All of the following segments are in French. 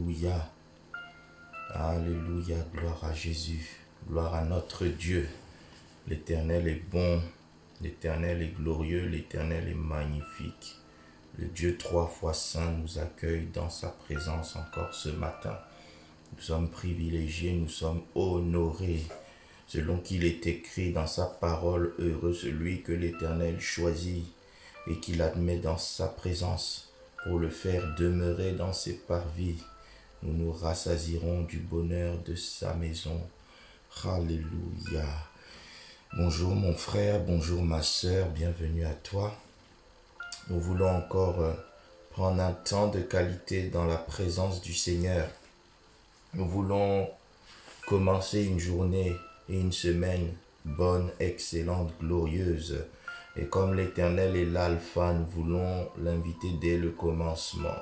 Alléluia. Alléluia. Gloire à Jésus. Gloire à notre Dieu. L'Éternel est bon. L'Éternel est glorieux. L'Éternel est magnifique. Le Dieu trois fois saint nous accueille dans sa présence encore ce matin. Nous sommes privilégiés, nous sommes honorés. Selon qu'il est écrit dans sa parole, heureux celui que l'Éternel choisit et qu'il admet dans sa présence pour le faire demeurer dans ses parvis. Nous nous rassasierons du bonheur de sa maison. Alléluia. Bonjour mon frère, bonjour ma sœur, bienvenue à toi. Nous voulons encore prendre un temps de qualité dans la présence du Seigneur. Nous voulons commencer une journée et une semaine bonne, excellente, glorieuse. Et comme l'Éternel est l'alpha, nous voulons l'inviter dès le commencement,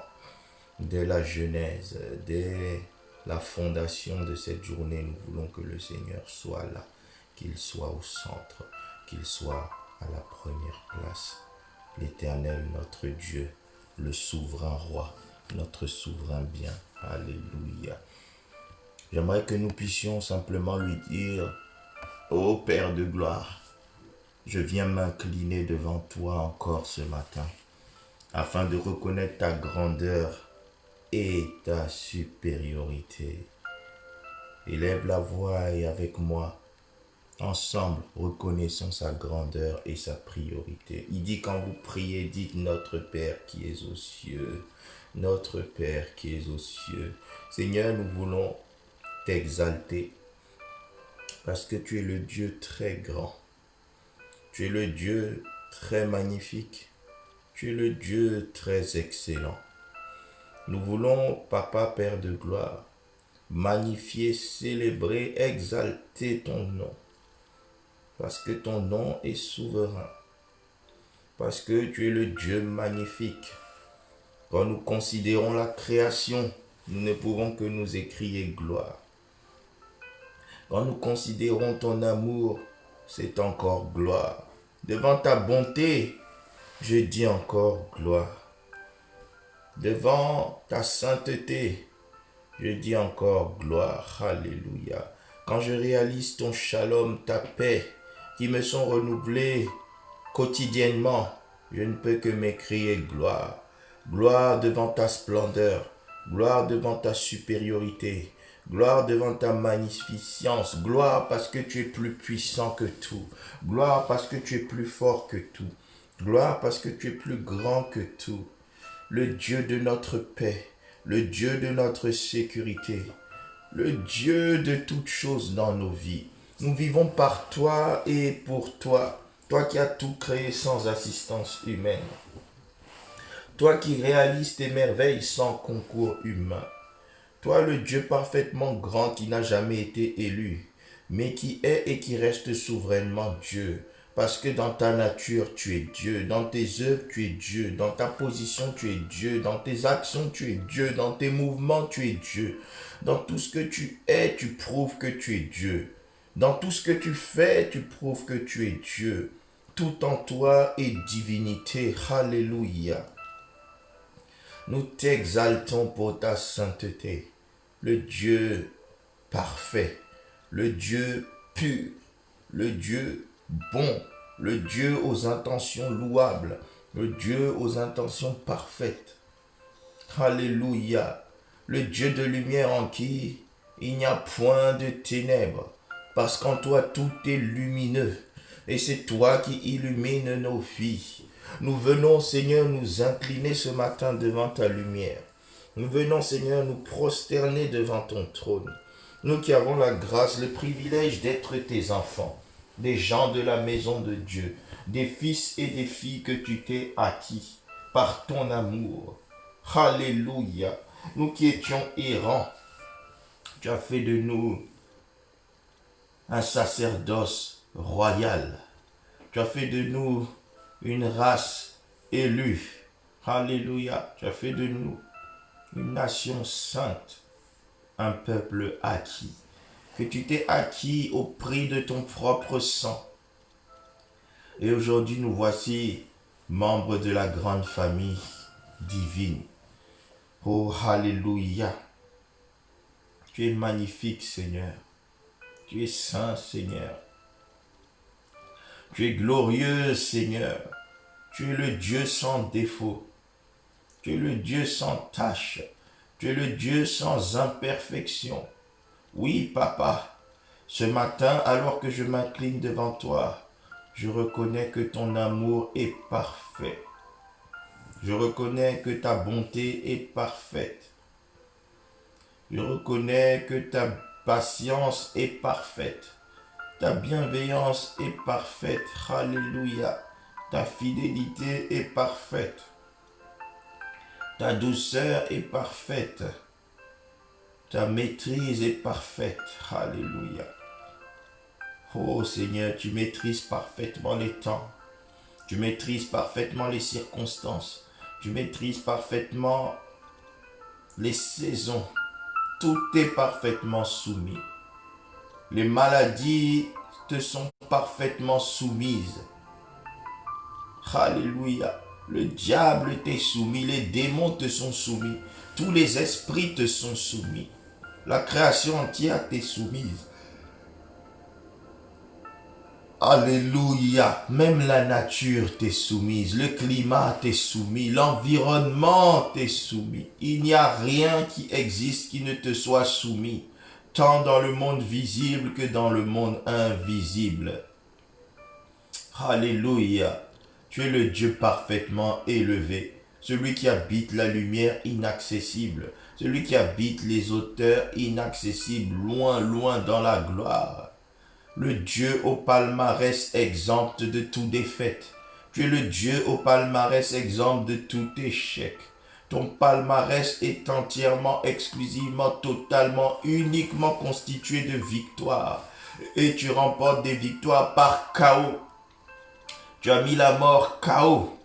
dès la genèse, dès la fondation de cette journée. Nous voulons que le Seigneur soit là, qu'il soit au centre, qu'il soit à la première place. L'Éternel, notre Dieu, le souverain roi, notre souverain bien. Alléluia. J'aimerais que nous puissions simplement lui dire, ô Père de gloire, je viens m'incliner devant toi encore ce matin, afin de reconnaître ta grandeur et ta supériorité. Élève la voix et avec moi, ensemble, reconnaissons sa grandeur et sa priorité. Il dit quand vous priez, dites notre Père qui est aux cieux. Notre Père qui est aux cieux. Seigneur, nous voulons t'exalter parce que tu es le Dieu très grand. Tu es le Dieu très magnifique. Tu es le Dieu très excellent. Nous voulons, Papa, Père de gloire, magnifier, célébrer, exalter ton nom. Parce que ton nom est souverain. Parce que tu es le Dieu magnifique. Quand nous considérons la création, nous ne pouvons que nous écrier gloire. Quand nous considérons ton amour, c'est encore gloire. Devant ta bonté, je dis encore gloire. Devant ta sainteté, je dis encore gloire. Alléluia. Quand je réalise ton shalom, ta paix, qui me sont renouvelées quotidiennement, je ne peux que m'écrier gloire. Gloire devant ta splendeur, gloire devant ta supériorité, gloire devant ta magnificence, gloire parce que tu es plus puissant que tout, gloire parce que tu es plus fort que tout, gloire parce que tu es plus grand que tout. Le Dieu de notre paix, le Dieu de notre sécurité, le Dieu de toutes choses dans nos vies. Nous vivons par toi et pour toi, toi qui as tout créé sans assistance humaine. Toi qui réalises tes merveilles sans concours humain. Toi le Dieu parfaitement grand qui n'a jamais été élu, mais qui est et qui reste souverainement Dieu. Parce que dans ta nature, tu es Dieu. Dans tes œuvres, tu es Dieu. Dans ta position, tu es Dieu. Dans tes actions, tu es Dieu. Dans tes mouvements, tu es Dieu. Dans tout ce que tu es, tu prouves que tu es Dieu. Dans tout ce que tu fais, tu prouves que tu es Dieu. Tout en toi est divinité. Alléluia. Nous t'exaltons pour ta sainteté. Le Dieu parfait. Le Dieu pur. Le Dieu bon, le Dieu aux intentions louables, le Dieu aux intentions parfaites. Alléluia, le Dieu de lumière en qui il n'y a point de ténèbres, parce qu'en toi tout est lumineux, et c'est toi qui illumines nos vies. Nous venons, Seigneur, nous incliner ce matin devant ta lumière. Nous venons, Seigneur, nous prosterner devant ton trône. Nous qui avons la grâce, le privilège d'être tes enfants, des gens de la maison de Dieu, des fils et des filles que tu t'es acquis par ton amour. Alléluia. Nous qui étions errants, tu as fait de nous un sacerdoce royal. Tu as fait de nous une race élue. Alléluia. Tu as fait de nous une nation sainte, un peuple acquis. Que tu t'es acquis au prix de ton propre sang. Et aujourd'hui, nous voici membres de la grande famille divine. Oh, alléluia. Tu es magnifique, Seigneur. Tu es saint, Seigneur. Tu es glorieux, Seigneur. Tu es le Dieu sans défaut. Tu es le Dieu sans tache. Tu es le Dieu sans imperfection. Oui, Papa, ce matin, alors que je m'incline devant toi, je reconnais que ton amour est parfait. Je reconnais que ta bonté est parfaite. Je reconnais que ta patience est parfaite. Ta bienveillance est parfaite. Alléluia. Ta fidélité est parfaite. Ta douceur est parfaite. Ta maîtrise est parfaite. Alléluia. Oh Seigneur, tu maîtrises parfaitement les temps. Tu maîtrises parfaitement les circonstances. Tu maîtrises parfaitement les saisons. Tout est parfaitement soumis. Les maladies te sont parfaitement soumises. Alléluia. Le diable t'est soumis, les démons te sont soumis, tous les esprits te sont soumis. La création entière t'est soumise. Alléluia. Même la nature t'est soumise, le climat t'est soumis, l'environnement t'est soumis. Il n'y a rien qui existe qui ne te soit soumis, tant dans le monde visible que dans le monde invisible. Alléluia. Tu es le Dieu parfaitement élevé, celui qui habite la lumière inaccessible, celui qui habite les hauteurs inaccessibles, loin, loin dans la gloire. Le Dieu au palmarès exempt de toute défaite. Tu es le Dieu au palmarès exempt de tout échec. Ton palmarès est entièrement, exclusivement, totalement, uniquement constitué de victoires. Et tu remportes des victoires par chaos. Tu as mis la mort KO.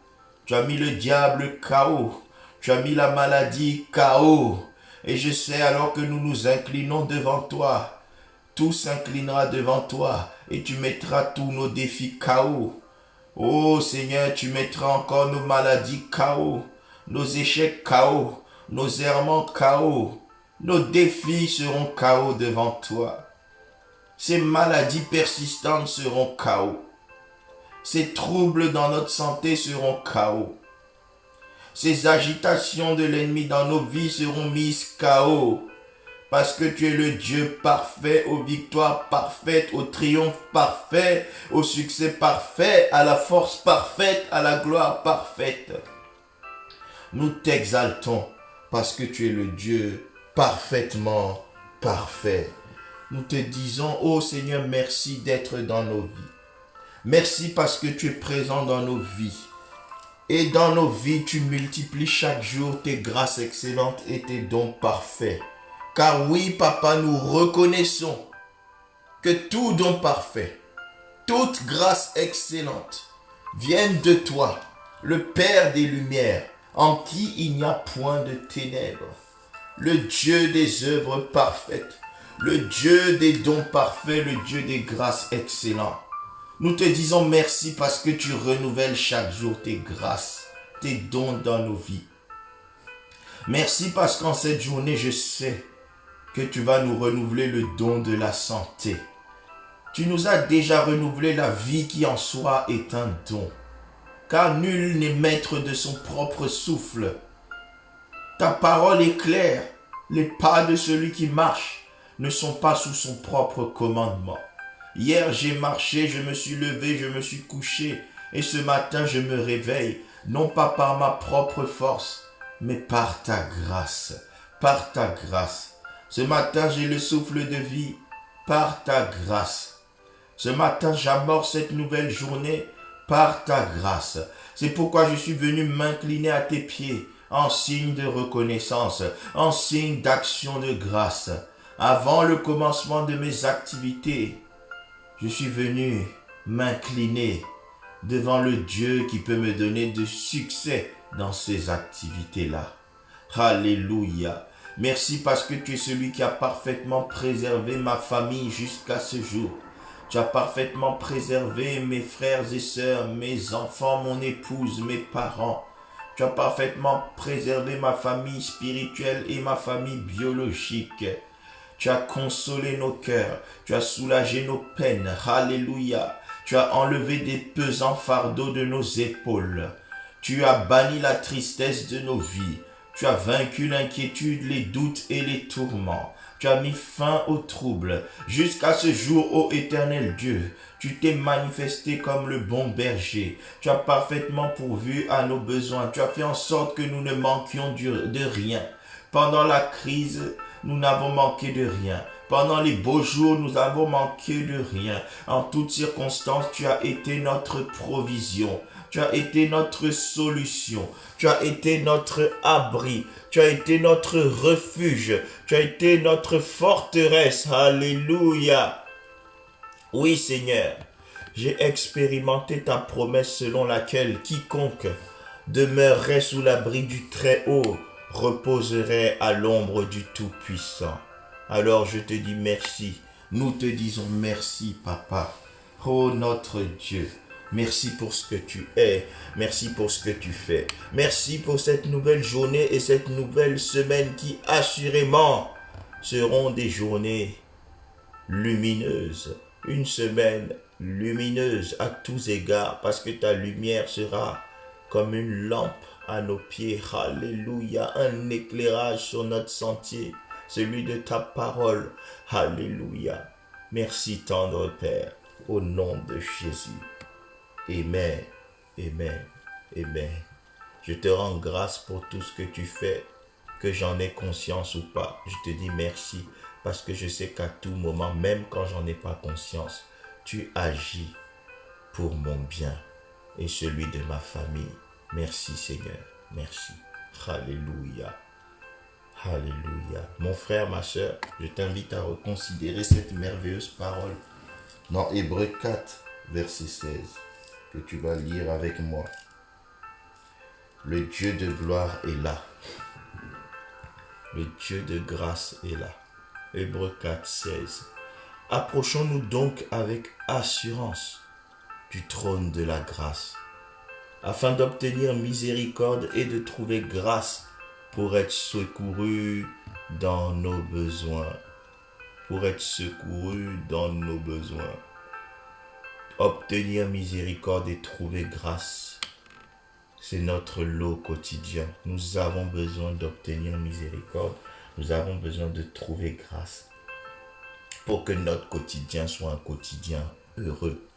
Tu as mis le diable KO. Tu as mis la maladie KO. Et je sais alors que nous nous inclinons devant toi. Tout s'inclinera devant toi. Et tu mettras tous nos défis KO. Oh Seigneur, tu mettras encore nos maladies KO. Nos échecs KO. Nos errements KO. Nos défis seront KO devant toi. Ces maladies persistantes seront KO. Ces troubles dans notre santé seront KO. Ces agitations de l'ennemi dans nos vies seront mises KO. Parce que tu es le Dieu parfait, aux victoires parfaites, au triomphe parfait, au succès parfait, à la force parfaite, à la gloire parfaite. Nous t'exaltons parce que tu es le Dieu parfaitement parfait. Nous te disons, ô Seigneur, merci d'être dans nos vies. Merci parce que tu es présent dans nos vies. Et dans nos vies, tu multiplies chaque jour tes grâces excellentes et tes dons parfaits. Car oui, Papa, nous reconnaissons que tout don parfait, toute grâce excellente viennent de toi, le Père des Lumières, en qui il n'y a point de ténèbres. Le Dieu des œuvres parfaites, le Dieu des dons parfaits, le Dieu des grâces excellentes. Nous te disons merci parce que tu renouvelles chaque jour tes grâces, tes dons dans nos vies. Merci parce qu'en cette journée, je sais que tu vas nous renouveler le don de la santé. Tu nous as déjà renouvelé la vie qui en soi est un don. Car nul n'est maître de son propre souffle. Ta parole est claire. Les pas de celui qui marche ne sont pas sous son propre commandement. Hier, j'ai marché, je me suis levé, je me suis couché. Et ce matin, je me réveille, non pas par ma propre force, mais par ta grâce. Par ta grâce. Ce matin, j'ai le souffle de vie par ta grâce. Ce matin, j'amorce cette nouvelle journée par ta grâce. C'est pourquoi je suis venu m'incliner à tes pieds en signe de reconnaissance, en signe d'action de grâce. Avant le commencement de mes activités, je suis venu m'incliner devant le Dieu qui peut me donner de succès dans ces activités-là. Alléluia. Merci parce que tu es celui qui a parfaitement préservé ma famille jusqu'à ce jour. Tu as parfaitement préservé mes frères et sœurs, mes enfants, mon épouse, mes parents. Tu as parfaitement préservé ma famille spirituelle et ma famille biologique. Tu as consolé nos cœurs. Tu as soulagé nos peines. Alléluia. Tu as enlevé des pesants fardeaux de nos épaules. Tu as banni la tristesse de nos vies. Tu as vaincu l'inquiétude, les doutes et les tourments. Tu as mis fin aux troubles. Jusqu'à ce jour, ô éternel Dieu, tu t'es manifesté comme le bon berger. Tu as parfaitement pourvu à nos besoins. Tu as fait en sorte que nous ne manquions de rien. Pendant la crise, nous n'avons manqué de rien. Pendant les beaux jours, nous avons manqué de rien. En toutes circonstances, tu as été notre provision. Tu as été notre solution. Tu as été notre abri. Tu as été notre refuge. Tu as été notre forteresse. Alléluia. Oui, Seigneur, j'ai expérimenté ta promesse selon laquelle quiconque demeurerait sous l'abri du Très-Haut reposerait à l'ombre du Tout-Puissant. Alors je te dis merci. Nous te disons merci, Papa. Oh notre Dieu. Merci pour ce que tu es. Merci pour ce que tu fais. Merci pour cette nouvelle journée et cette nouvelle semaine qui assurément seront des journées lumineuses. Une semaine lumineuse à tous égards parce que ta lumière sera comme une lampe à nos pieds. Alléluia. Un éclairage sur notre sentier. Celui de ta parole. Alléluia. Merci tendre Père. Au nom de Jésus. Amen, amen, amen. Je te rends grâce pour tout ce que tu fais, que j'en ai conscience ou pas. Je te dis merci parce que je sais qu'à tout moment, même quand j'en ai pas conscience, tu agis pour mon bien et celui de ma famille. Merci Seigneur, merci. Alléluia. Alléluia. Mon frère, ma soeur, je t'invite à reconsidérer cette merveilleuse parole dans Hébreux 4, verset 16. Que tu vas lire avec moi. Le Dieu de gloire est là. Le Dieu de grâce est là. Hébreux 4, 16. Approchons-nous donc avec assurance du trône de la grâce, afin d'obtenir miséricorde et de trouver grâce pour être secourus dans nos besoins. Pour être secourus dans nos besoins. Obtenir miséricorde et trouver grâce, c'est notre lot quotidien. Nous avons besoin d'obtenir miséricorde. Nous avons besoin de trouver grâce pour que notre quotidien soit un quotidien heureux,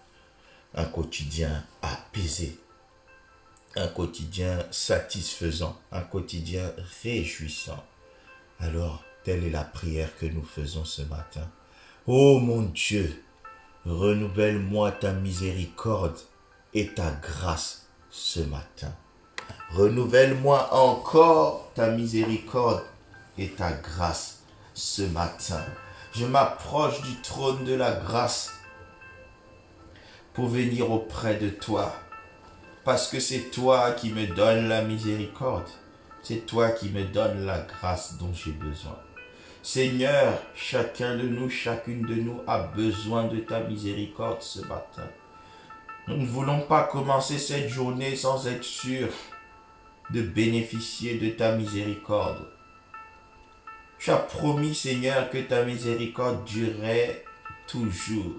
un quotidien apaisé, un quotidien satisfaisant, un quotidien réjouissant. Alors, telle est la prière que nous faisons ce matin. Oh mon Dieu, renouvelle-moi ta miséricorde et ta grâce ce matin. Renouvelle-moi encore ta miséricorde et ta grâce ce matin. Je m'approche du trône de la grâce pour venir auprès de toi. Parce que c'est toi qui me donnes la miséricorde. C'est toi qui me donnes la grâce dont j'ai besoin. Seigneur, chacun de nous, chacune de nous a besoin de ta miséricorde ce matin. Nous ne voulons pas commencer cette journée sans être sûrs de bénéficier de ta miséricorde. Tu as promis, Seigneur, que ta miséricorde durerait toujours.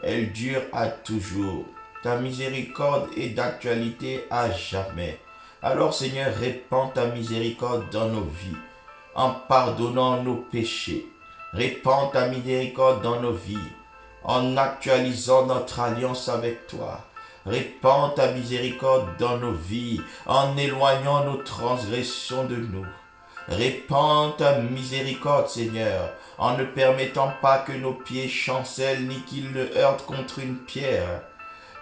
Elle dure à toujours. Ta miséricorde est d'actualité à jamais. Alors, Seigneur, répands ta miséricorde dans nos vies, en pardonnant nos péchés. Répands ta miséricorde dans nos vies, en actualisant notre alliance avec toi. Répands ta miséricorde dans nos vies, en éloignant nos transgressions de nous. Répands ta miséricorde, Seigneur, en ne permettant pas que nos pieds chancellent ni qu'ils ne heurtent contre une pierre.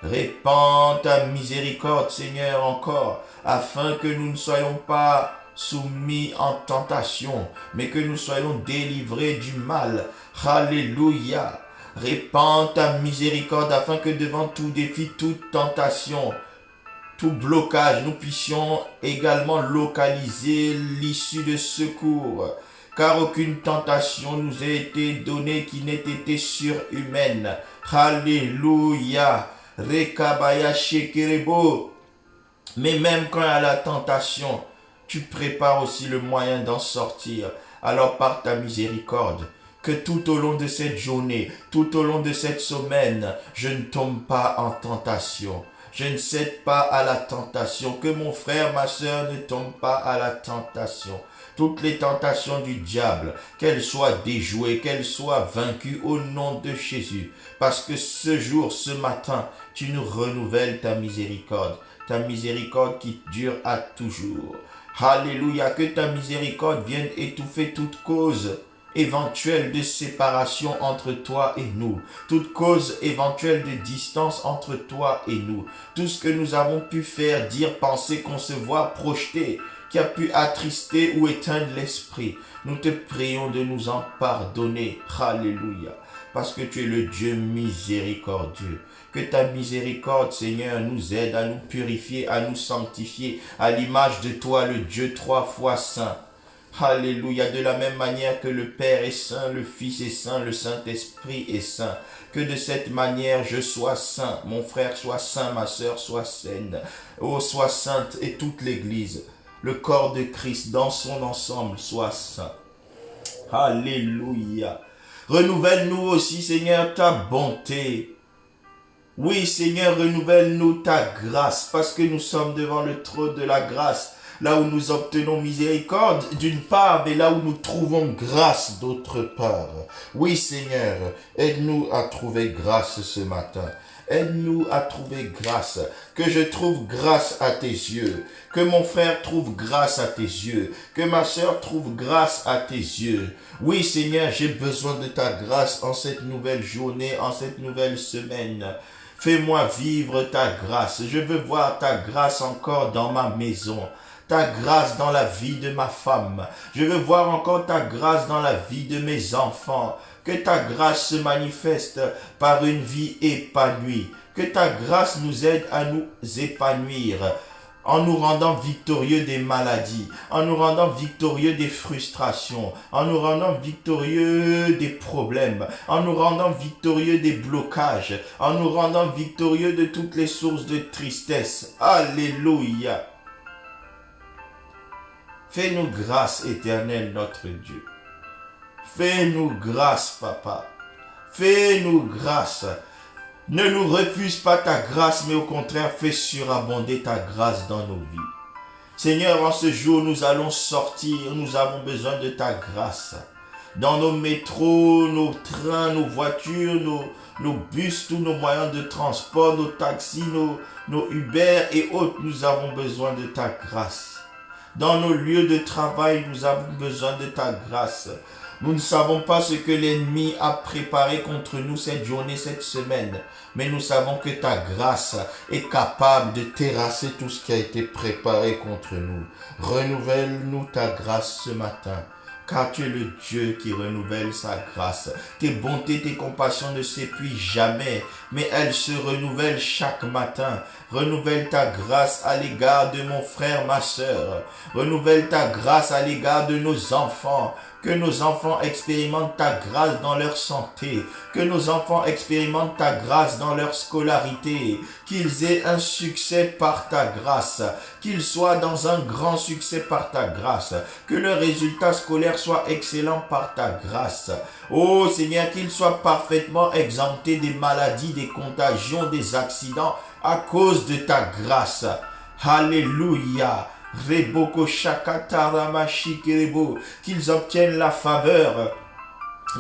Répands ta miséricorde, Seigneur, encore, afin que nous ne soyons pas soumis en tentation, mais que nous soyons délivrés du mal. Alléluia. Répands ta miséricorde afin que devant tout défi, toute tentation, tout blocage, nous puissions également localiser l'issue de secours. Car aucune tentation nous a été donnée qui n'ait été surhumaine. Alléluia. Rekabaya shekerebo. Mais même quand il y a la tentation, tu prépares aussi le moyen d'en sortir. Alors par ta miséricorde, Que tout au long de cette journée, tout au long de cette semaine, je ne tombe pas en tentation. Je ne cède pas à la tentation. Que mon frère, ma soeur ne tombe pas à la tentation. Toutes les tentations du diable, qu'elles soient déjouées, qu'elles soient vaincues au nom de Jésus. Parce que ce jour, ce matin, tu nous renouvelles ta miséricorde qui dure à toujours. Alléluia, que ta miséricorde vienne étouffer toute cause éventuelle de séparation entre toi et nous, toute cause éventuelle de distance entre toi et nous, tout ce que nous avons pu faire, dire, penser, concevoir, projeter, qui a pu attrister ou éteindre l'esprit. Nous te prions de nous en pardonner. Alléluia. Parce que tu es le Dieu miséricordieux. Que ta miséricorde, Seigneur, nous aide à nous purifier, à nous sanctifier, à l'image de toi, le Dieu 3 fois saint. Alléluia, de la même manière que le Père est saint, le Fils est saint, le Saint-Esprit est saint. Que de cette manière je sois saint, mon frère soit saint, ma sœur soit saine. Oh, sois sainte et toute l'Église, le corps de Christ dans son ensemble soit saint. Alléluia. Renouvelle-nous aussi, Seigneur, ta bonté. Oui, Seigneur, renouvelle-nous ta grâce, parce que nous sommes devant le trône de la grâce, là où nous obtenons miséricorde d'une part, mais là où nous trouvons grâce d'autre part. Oui, Seigneur, aide-nous à trouver grâce ce matin. Aide-nous à trouver grâce, que je trouve grâce à tes yeux, que mon frère trouve grâce à tes yeux, que ma sœur trouve grâce à tes yeux. Oui, Seigneur, j'ai besoin de ta grâce en cette nouvelle journée, en cette nouvelle semaine. Fais-moi vivre ta grâce. Je veux voir ta grâce encore dans ma maison. Ta grâce dans la vie de ma femme. Je veux voir encore ta grâce dans la vie de mes enfants. Que ta grâce se manifeste par une vie épanouie. Que ta grâce nous aide à nous épanouir en nous rendant victorieux des maladies, en nous rendant victorieux des frustrations, en nous rendant victorieux des problèmes, en nous rendant victorieux des blocages, en nous rendant victorieux de toutes les sources de tristesse. Alléluia. Fais-nous grâce, Éternel, notre Dieu. Fais-nous grâce, Papa. Fais-nous grâce. Ne nous refuse pas ta grâce, mais au contraire, fais surabonder ta grâce dans nos vies. Seigneur, en ce jour, nous allons sortir, nous avons besoin de ta grâce. Dans nos métros, nos trains, nos voitures, nos bus, tous nos moyens de transport, nos taxis, nos Uber et autres, nous avons besoin de ta grâce. Dans nos lieux de travail, nous avons besoin de ta grâce. Nous ne savons pas ce que l'ennemi a préparé contre nous cette journée, cette semaine. Mais nous savons que ta grâce est capable de terrasser tout ce qui a été préparé contre nous. Renouvelle-nous ta grâce ce matin. Car tu es le Dieu qui renouvelle sa grâce. Tes bontés, tes compassions ne s'épuisent jamais, mais elles se renouvellent chaque matin. Renouvelle ta grâce à l'égard de mon frère, ma sœur. Renouvelle ta grâce à l'égard de nos enfants. Que nos enfants expérimentent ta grâce dans leur santé. Que nos enfants expérimentent ta grâce dans leur scolarité. Qu'ils aient un succès par ta grâce. Qu'ils soient dans un grand succès par ta grâce. Que leurs résultats scolaires soient excellents par ta grâce. Oh Seigneur, qu'ils soient parfaitement exemptés des maladies, des contagions, des accidents à cause de ta grâce. Alléluia. Qu'ils obtiennent la faveur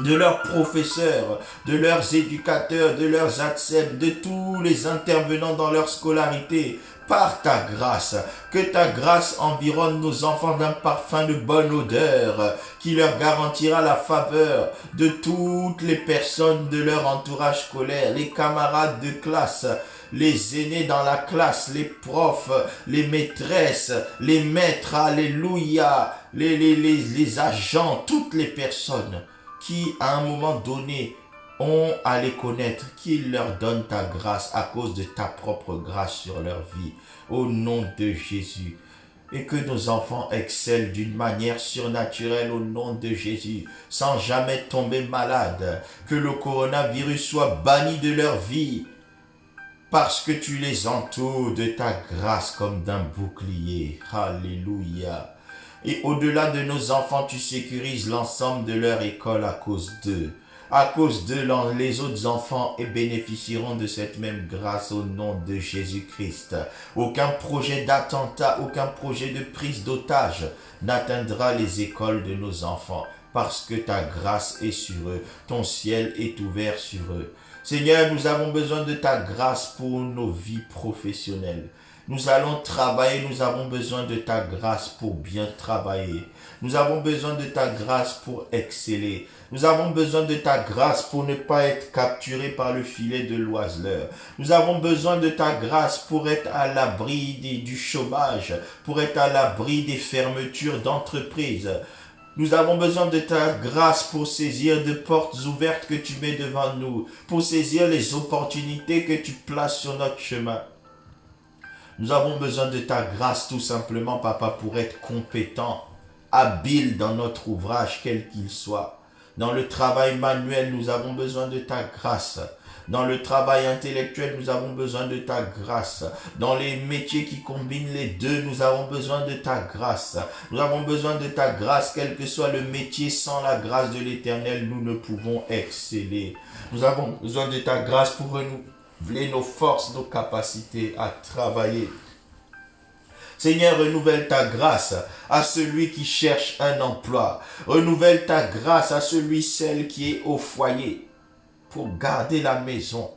de leurs professeurs, de leurs éducateurs, de leurs ATSEP, de tous les intervenants dans leur scolarité, par ta grâce. Que ta grâce environne nos enfants d'un parfum de bonne odeur, qui leur garantira la faveur de toutes les personnes de leur entourage scolaire, les camarades de classe, les aînés dans la classe, les profs, les maîtresses, les maîtres, alléluia, les agents, toutes les personnes qui, à un moment donné, ont à les connaître, qu'il leur donne ta grâce à cause de ta propre grâce sur leur vie, au nom de Jésus. Et que nos enfants excellent d'une manière surnaturelle au nom de Jésus, sans jamais tomber malades. Que le coronavirus soit banni de leur vie, parce que tu les entoures de ta grâce comme d'un bouclier. Alléluia. Et au-delà de nos enfants, tu sécurises l'ensemble de leur école à cause d'eux. À cause d'eux, les autres enfants bénéficieront de cette même grâce au nom de Jésus-Christ. Aucun projet d'attentat, aucun projet de prise d'otage n'atteindra les écoles de nos enfants parce que ta grâce est sur eux. Ton ciel est ouvert sur eux. Seigneur, nous avons besoin de ta grâce pour nos vies professionnelles. Nous allons travailler, nous avons besoin de ta grâce pour bien travailler. Nous avons besoin de ta grâce pour exceller. Nous avons besoin de ta grâce pour ne pas être capturés par le filet de l'oiseleur. Nous avons besoin de ta grâce pour être à l'abri du chômage, pour être à l'abri des fermetures d'entreprises. Nous avons besoin de ta grâce pour saisir de portes ouvertes que tu mets devant nous, pour saisir les opportunités que tu places sur notre chemin. Nous avons besoin de ta grâce tout simplement, Papa, pour être compétent, habile dans notre ouvrage, quel qu'il soit. Dans le travail manuel, nous avons besoin de ta grâce. Dans le travail intellectuel, nous avons besoin de ta grâce. Dans les métiers qui combinent les deux, nous avons besoin de ta grâce. Nous avons besoin de ta grâce, quel que soit le métier. Sans la grâce de l'Éternel, nous ne pouvons exceller. Nous avons besoin de ta grâce pour renouveler nos forces, nos capacités à travailler. Seigneur, renouvelle ta grâce à celui qui cherche un emploi. Renouvelle ta grâce à celle qui est au foyer pour garder la maison.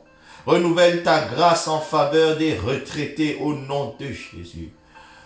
Renouvelle ta grâce en faveur des retraités au nom de Jésus.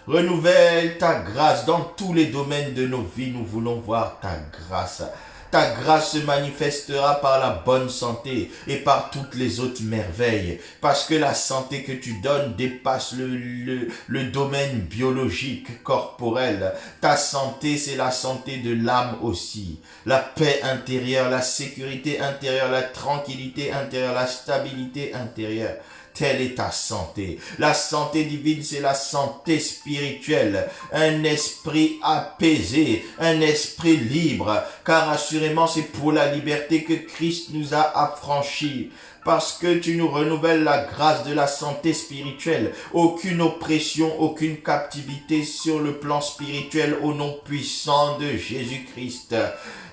Renouvelle ta grâce dans tous les domaines de nos vies. Nous voulons voir ta grâce. Ta grâce se manifestera par la bonne santé et par toutes les autres merveilles. Parce que la santé que tu donnes dépasse le domaine biologique, corporel. Ta santé, c'est la santé de l'âme aussi. La paix intérieure, la sécurité intérieure, la tranquillité intérieure, la stabilité intérieure. Telle est ta santé. La santé divine, c'est la santé spirituelle. Un esprit apaisé, un esprit libre. Car assurément, c'est pour la liberté que Christ nous a affranchis. Parce que tu nous renouvelles la grâce de la santé spirituelle. Aucune oppression, aucune captivité sur le plan spirituel au nom puissant de Jésus-Christ.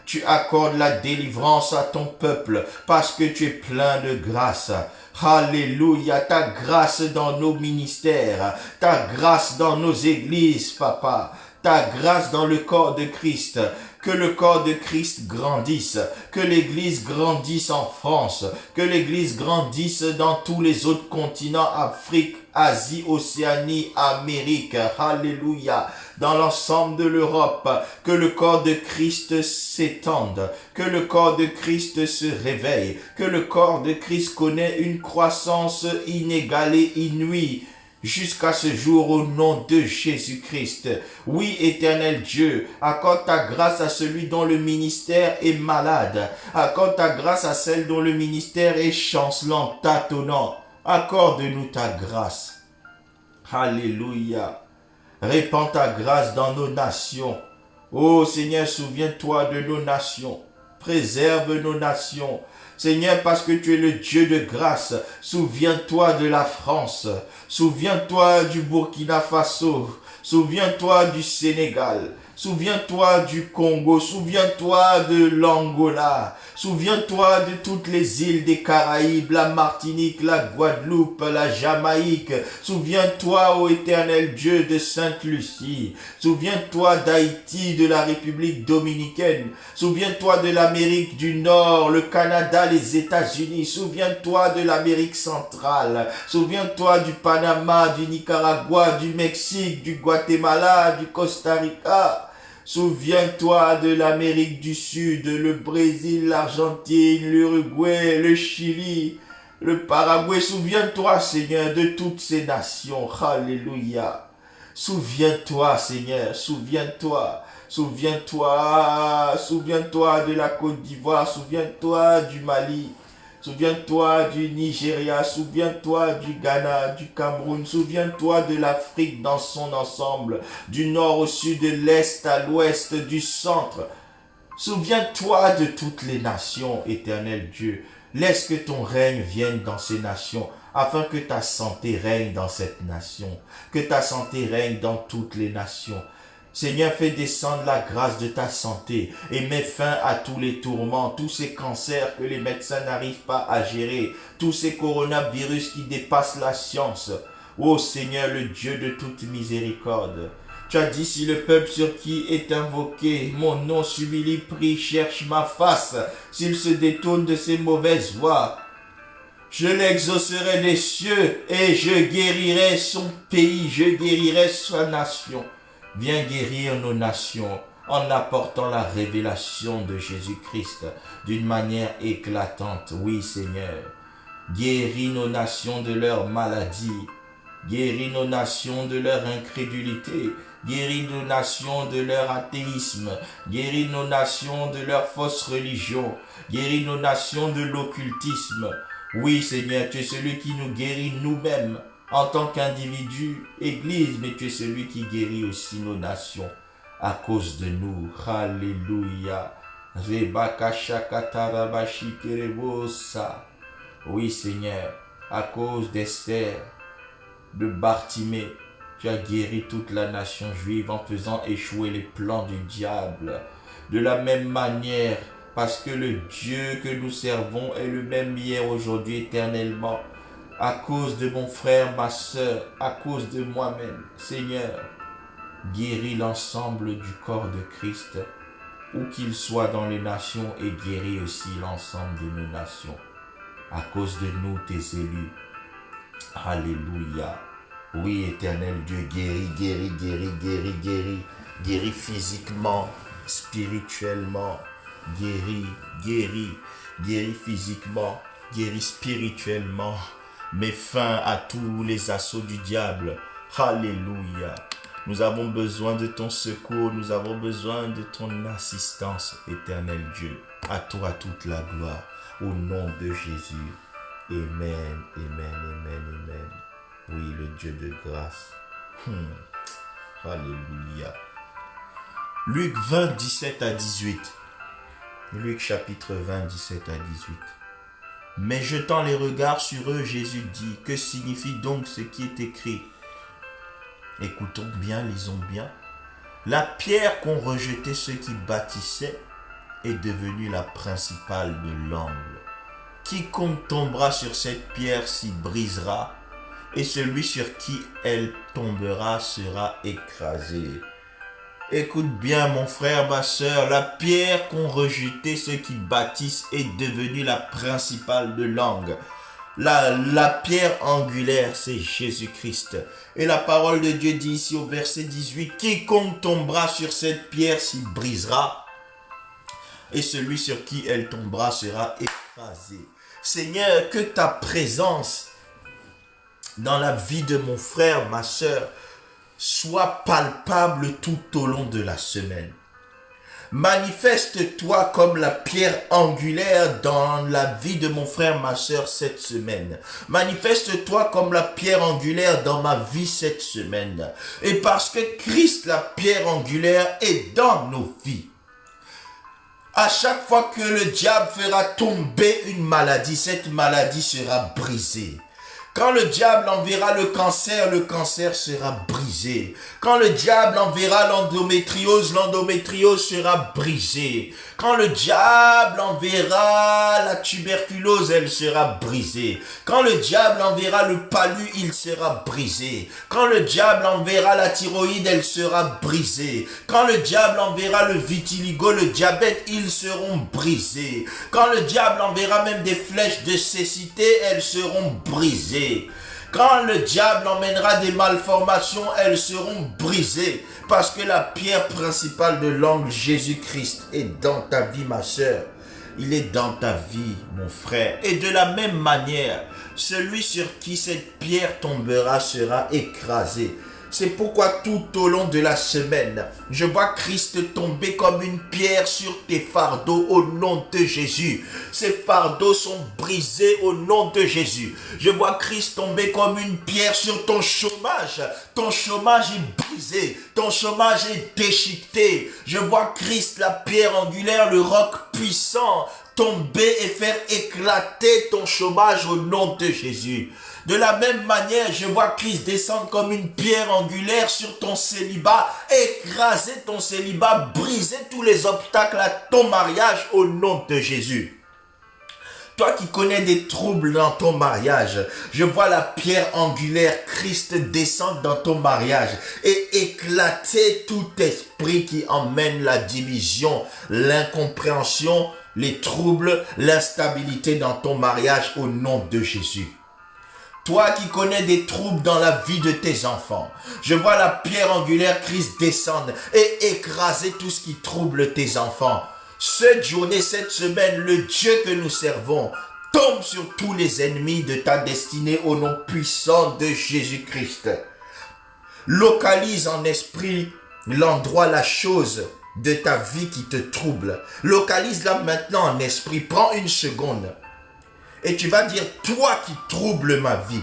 Tu accordes la délivrance à ton peuple parce que tu es plein de grâce. Alléluia, ta grâce dans nos ministères, ta grâce dans nos églises, Papa, ta grâce dans le corps de Christ. Que le corps de Christ grandisse, que l'Église grandisse en France, que l'Église grandisse dans tous les autres continents, Afrique, Asie, Océanie, Amérique, Alléluia, dans l'ensemble de l'Europe, que le corps de Christ s'étende, que le corps de Christ se réveille, que le corps de Christ connaît une croissance inégalée, inouïe, jusqu'à ce jour au nom de Jésus-Christ. Oui, éternel Dieu, accorde ta grâce à celui dont le ministère est malade. Accorde ta grâce à celle dont le ministère est chancelant, tâtonnant. Accorde-nous ta grâce. Alléluia. Répands ta grâce dans nos nations. Ô Seigneur, souviens-toi de nos nations. Préserve nos nations. Seigneur, parce que tu es le Dieu de grâce, souviens-toi de la France, souviens-toi du Burkina Faso, souviens-toi du Sénégal, souviens-toi du Congo, souviens-toi de l'Angola, souviens-toi de toutes les îles des Caraïbes, la Martinique, la Guadeloupe, la Jamaïque, souviens-toi, ô éternel Dieu, de Sainte-Lucie, souviens-toi d'Haïti, de la République dominicaine, souviens-toi de l'Amérique du Nord, le Canada, les États-Unis, souviens-toi de l'Amérique centrale, souviens-toi du Panama, du Nicaragua, du Mexique, du Guatemala, du Costa Rica, souviens-toi de l'Amérique du Sud, le Brésil, l'Argentine, l'Uruguay, le Chili, le Paraguay, souviens-toi Seigneur de toutes ces nations, alléluia, souviens-toi Seigneur, souviens-toi. Souviens-toi de la Côte d'Ivoire, souviens-toi du Mali, souviens-toi du Nigeria, souviens-toi du Ghana, du Cameroun, souviens-toi de l'Afrique dans son ensemble, du nord au sud, de l'est à l'ouest, du centre. Souviens-toi de toutes les nations, éternel Dieu. Laisse que ton règne vienne dans ces nations, afin que ta santé règne dans cette nation, que ta santé règne dans toutes les nations. Seigneur, fais descendre la grâce de ta santé et mets fin à tous les tourments, tous ces cancers que les médecins n'arrivent pas à gérer, tous ces coronavirus qui dépassent la science. Ô Seigneur, le Dieu de toute miséricorde, tu as dit, si le peuple sur qui est invoqué mon nom s'humilie, prie, cherche ma face, s'il se détourne de ses mauvaises voies, je l'exaucerai des cieux et je guérirai son pays, je guérirai sa nation. Viens guérir nos nations en apportant la révélation de Jésus-Christ d'une manière éclatante. Oui, Seigneur, guéris nos nations de leurs maladies, guéris nos nations de leur incrédulité, guéris nos nations de leur athéisme, guéris nos nations de leur fausse religion, guéris nos nations de l'occultisme. Oui, Seigneur, tu es celui qui nous guérit nous-mêmes en tant qu'individu, Église, mais tu es celui qui guérit aussi nos nations à cause de nous. Alléluia. Oui, Seigneur, à cause d'Esther, de Bartimée, tu as guéri toute la nation juive en faisant échouer les plans du diable. De la même manière, parce que le Dieu que nous servons est le même hier, aujourd'hui, éternellement. À cause de mon frère, ma soeur, à cause de moi-même, Seigneur, guéris l'ensemble du corps de Christ, où qu'il soit dans les nations, et guéris aussi l'ensemble de nos nations. À cause de nous, tes élus. Alléluia. Oui, éternel Dieu, guéris, guéris, guéris, guéris, guéris. Guéris physiquement, spirituellement. Guéris, guéris, guéris physiquement, guéris spirituellement. Mets fin à tous les assauts du diable. Alléluia. Nous avons besoin de ton secours, nous avons besoin de ton assistance, éternel Dieu. À toi toute la gloire, au nom de Jésus. Amen, amen, amen, amen. Oui, le Dieu de grâce. Alléluia. Luc 20, 17 à 18. Luc chapitre 20, 17 à 18. Mais jetant les regards sur eux, Jésus dit, que signifie donc ce qui est écrit? Écoutons bien, lisons bien. La pierre qu'ont rejetée ceux qui bâtissaient est devenue la principale de l'angle. Quiconque tombera sur cette pierre s'y brisera, et celui sur qui elle tombera sera écrasé. Écoute bien mon frère, ma soeur, la pierre qu'ont rejetée ceux qui bâtissent est devenue la principale de l'angle. La pierre angulaire, c'est Jésus-Christ. Et la parole de Dieu dit ici au verset 18, quiconque tombera sur cette pierre s'y brisera, et celui sur qui elle tombera sera écrasé. Seigneur, que ta présence dans la vie de mon frère, ma soeur, soit palpable tout au long de la semaine. Manifeste-toi comme la pierre angulaire dans la vie de mon frère, ma soeur, cette semaine. Manifeste-toi comme la pierre angulaire dans ma vie cette semaine. Et parce que Christ, la pierre angulaire, est dans nos vies. À chaque fois que le diable fera tomber une maladie, cette maladie sera brisée. Quand le diable enverra le cancer sera brisé. Quand le diable enverra l'endométriose sera brisée. Quand le diable enverra la tuberculose, elle sera brisée. Quand le diable enverra le palu, il sera brisé. Quand le diable enverra la thyroïde, elle sera brisée. Quand le diable enverra le vitiligo, le diabète, ils seront brisés. Quand le diable enverra même des flèches de cécité, elles seront brisées. Quand le diable emmènera des malformations, elles seront brisées. Parce que la pierre principale de l'angle, Jésus-Christ, est dans ta vie, ma soeur. Il est dans ta vie, mon frère. Et de la même manière, celui sur qui cette pierre tombera sera écrasé. C'est pourquoi tout au long de la semaine, je vois Christ tomber comme une pierre sur tes fardeaux au nom de Jésus. Ces fardeaux sont brisés au nom de Jésus. Je vois Christ tomber comme une pierre sur ton chômage. Ton chômage est brisé. Ton chômage est déchiqueté. Je vois Christ, la pierre angulaire, le roc puissant, tomber et faire éclater ton chômage au nom de Jésus. De la même manière, je vois Christ descendre comme une pierre angulaire sur ton célibat, écraser ton célibat, briser tous les obstacles à ton mariage au nom de Jésus. Toi qui connais des troubles dans ton mariage, je vois la pierre angulaire Christ descendre dans ton mariage et éclater tout esprit qui emmène la division, l'incompréhension, les troubles, l'instabilité dans ton mariage au nom de Jésus. Toi qui connais des troubles dans la vie de tes enfants, je vois la pierre angulaire Christ descendre et écraser tout ce qui trouble tes enfants. Cette journée, cette semaine, le Dieu que nous servons tombe sur tous les ennemis de ta destinée au nom puissant de Jésus-Christ. Localise en esprit l'endroit, la chose de ta vie qui te trouble. Localise-la maintenant en esprit. Prends une seconde. Et tu vas dire, toi qui troubles ma vie,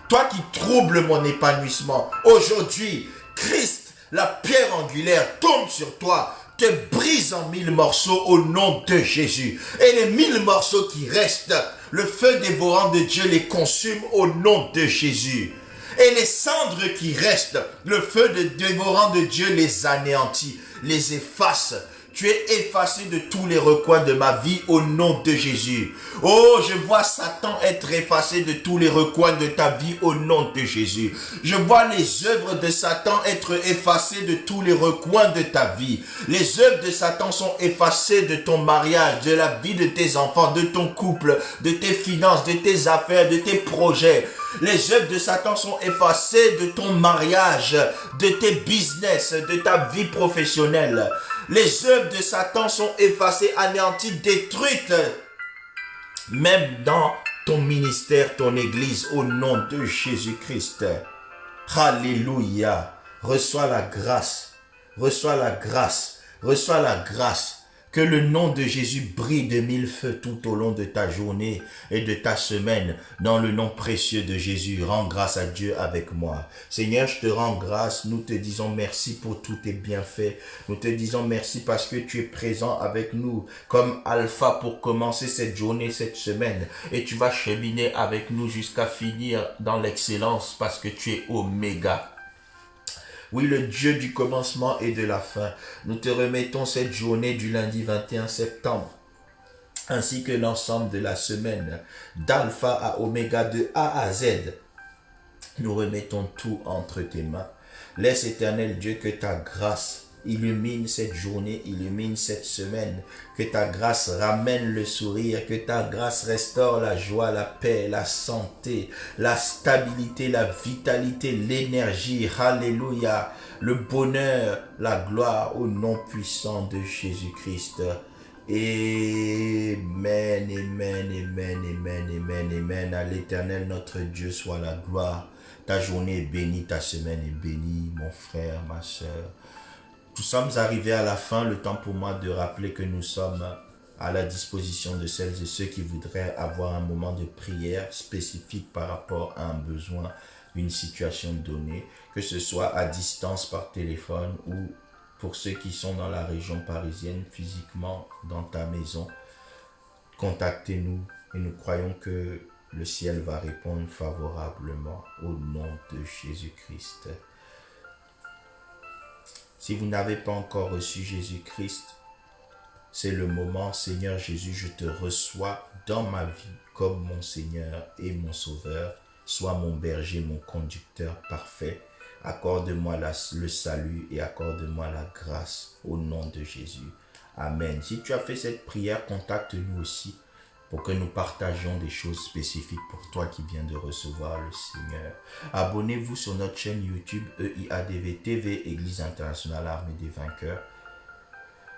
toi qui troubles mon épanouissement, aujourd'hui, Christ, la pierre angulaire, tombe sur toi, te brise en 1000 morceaux au nom de Jésus. Et les 1000 morceaux qui restent, le feu dévorant de Dieu les consume au nom de Jésus. Et les cendres qui restent, le feu dévorant de Dieu les anéantit, les efface. Tu es effacé de tous les recoins de ma vie au nom de Jésus. Oh, je vois Satan être effacé de tous les recoins de ta vie au nom de Jésus. Je vois les œuvres de Satan être effacées de tous les recoins de ta vie. Les œuvres de Satan sont effacées de ton mariage, de la vie de tes enfants, de ton couple, de tes finances, de tes affaires, de tes projets. Les œuvres de Satan sont effacées de ton mariage, de tes business, de ta vie professionnelle. Les œuvres de Satan sont effacées, anéanties, détruites. Même dans ton ministère, ton église, au nom de Jésus-Christ. Alléluia. Reçois la grâce. Reçois la grâce. Reçois la grâce. Que le nom de Jésus brille de 1000 feux tout au long de ta journée et de ta semaine. Dans le nom précieux de Jésus, rends grâce à Dieu avec moi. Seigneur, je te rends grâce. Nous te disons merci pour tous tes bienfaits. Nous te disons merci parce que tu es présent avec nous comme alpha pour commencer cette journée, cette semaine. Et tu vas cheminer avec nous jusqu'à finir dans l'excellence parce que tu es oméga. Oui, le Dieu du commencement et de la fin. Nous te remettons cette journée du lundi 21 septembre, ainsi que l'ensemble de la semaine, d'alpha à oméga, de A à Z. Nous remettons tout entre tes mains. Laisse, éternel Dieu, que ta grâce illumine cette journée, illumine cette semaine. Que ta grâce ramène le sourire, que ta grâce restaure la joie, la paix, la santé, la stabilité, la vitalité, l'énergie. Alléluia. Le bonheur, la gloire au nom puissant de Jésus-Christ. Amen, amen, amen, amen, amen, amen. À l'Éternel, notre Dieu, soit la gloire. Ta journée est bénie, ta semaine est bénie, mon frère, ma soeur. Nous sommes arrivés à la fin, le temps pour moi de rappeler que nous sommes à la disposition de celles et ceux qui voudraient avoir un moment de prière spécifique par rapport à un besoin, une situation donnée, que ce soit à distance par téléphone ou pour ceux qui sont dans la région parisienne, physiquement dans ta maison. Contactez-nous et nous croyons que le ciel va répondre favorablement au nom de Jésus-Christ. Si vous n'avez pas encore reçu Jésus-Christ, c'est le moment. Seigneur Jésus, je te reçois dans ma vie comme mon Seigneur et mon Sauveur. Sois mon berger, mon conducteur parfait. Accorde-moi le salut et accorde-moi la grâce au nom de Jésus. Amen. Si tu as fait cette prière, contacte-nous aussi pour que nous partagions des choses spécifiques pour toi qui viens de recevoir le Seigneur. Abonnez-vous sur notre chaîne YouTube EIADV TV, Église Internationale Armée des Vainqueurs.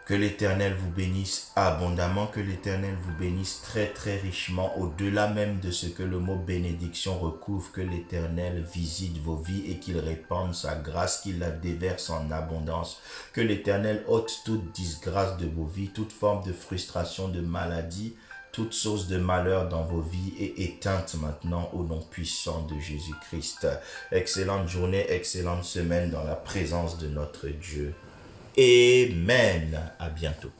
Que l'Éternel vous bénisse abondamment, que l'Éternel vous bénisse très très richement, au-delà même de ce que le mot bénédiction recouvre, que l'Éternel visite vos vies et qu'il répande sa grâce, qu'il la déverse en abondance, que l'Éternel ôte toute disgrâce de vos vies, toute forme de frustration, de maladie, toute source de malheur dans vos vies est éteinte maintenant au nom puissant de Jésus-Christ. Excellente journée, excellente semaine dans la présence de notre Dieu. Amen. À bientôt.